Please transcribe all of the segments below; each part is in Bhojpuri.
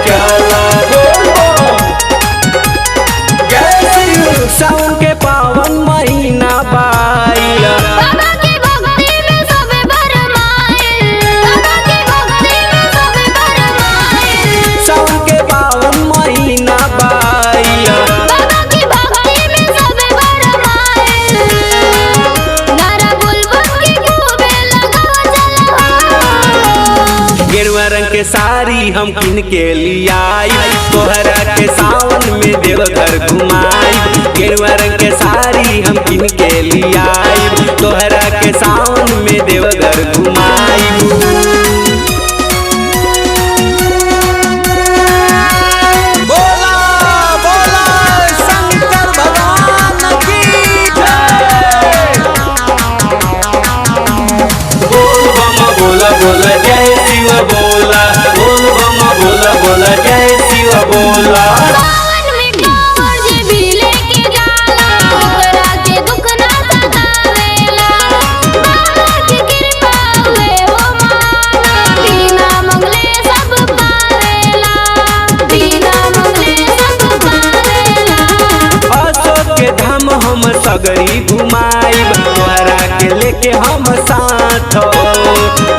चला। सावन के पावन महीना बाइल, बाबा की भक्ति में सबे भरमाइल, बाबा की भक्ति में सबे भरमाइल। सावन के पावन महीना बाइल, बाबा की भक्ति में सबे भरमाइल। नारा बुलबुल की खूबे लगा चला। गेरुआ रंग के साड़ी हम किन के लियाई, तोहरा के सावन में देवघर घुमाई। गेरुआ रंग के साड़ी हम किन के लियाई, तोहरा के सावन में देवघर घुमाई। बोला बोला शंकर भगवान की जय। बोल बम बोला बोला जय शिव बोला, बोल बम बोला बोला जय शिव बोला। सावन में कांवर जे भी लेके जाला, ओकरा के दुख ना सतावेला। बाबा की कृपा हुए हो माना, बिना मंगले सब पावेला, बिना मंगले सब पावेला। अशोक के धाम हम सगरी घुमाइब, तोहरा के लेके हम साथ हो।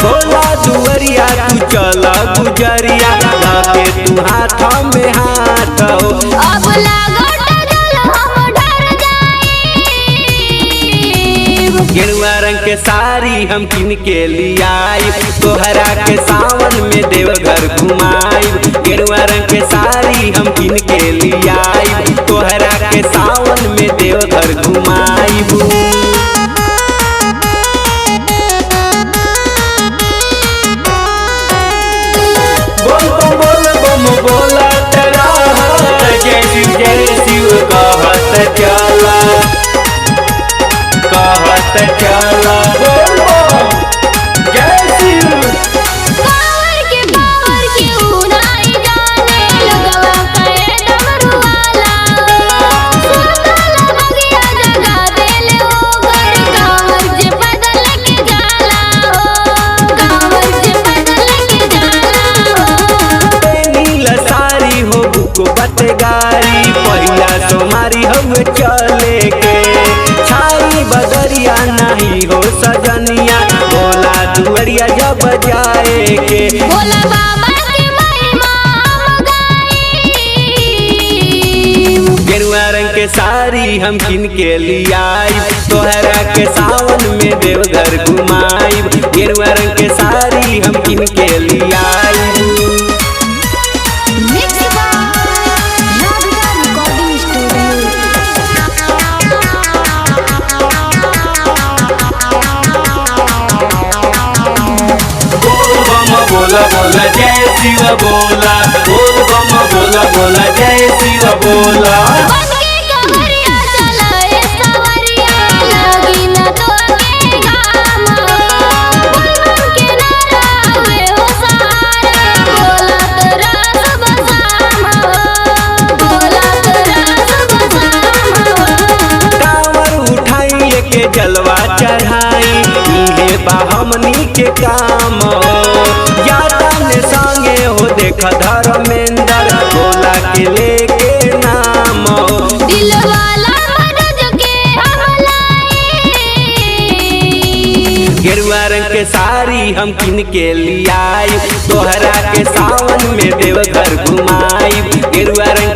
भोला दुवरिया तू चल गुजरिया, लाके तू हाथ में हाथ हो। अब लागत जल हम डर जाइब। गेरुआ रंग के साड़ी हम किन के लियाई, तोहरा के सावन में देवघर घुमाई। गेरुआ रंग के साड़ी हम किन के लियाई, तोहरा के सावन में देवघर घुमाई। बोल बम बोला तेरा, जय शिव कहत चला, कहत चला। बोल बम जय शिव। कांवर के पावर के उड़ाई जाने, लगवा कहे डमरू वाला। सुरताला बगिया जगा देले ओकर, कांवर जे पैदल के जाला हो, कांवर जे पैदल के जाला हो। नीला साड़ी हो बुको बतगारी, पहिला सोमारी हुए चले के। छाई बदरिया नहीं हो सजनिया, भोला दुवरिया जब जाए के। भोला बाबा की महिमा हम गाइब। गेरुआ रंग के साड़ी हम किन के लियाई, तोहरा के सावन में देवघर घुमाई। गेरुआ रंग के साड़ी हम किन के लियाई। Mix by Radhika recording studio. बोल बम बोला बोला जय शिव बोला, बोल बम बोला बोला जय शिव बोला। बन के कहरिया चला ए सवरिया, लगी न तो के घाम। बुलबुल के नारा हुए हो सहारा, बोला तेरा सब शाम हो, बोला तेरा सब शाम हो। कांवर उठाई के जलवा चढ़ाई, इहे बा हमनी के काम हो। याता ने संगे हो देख धर्मेंद्र, भोला के लेके नाम हो। दिल वाला मदद के हम लाई। गेरुआ रंग के साड़ी हम किन के लियाई, तोहरा के सावन में देवघर घुमाई। गेरुआ रंग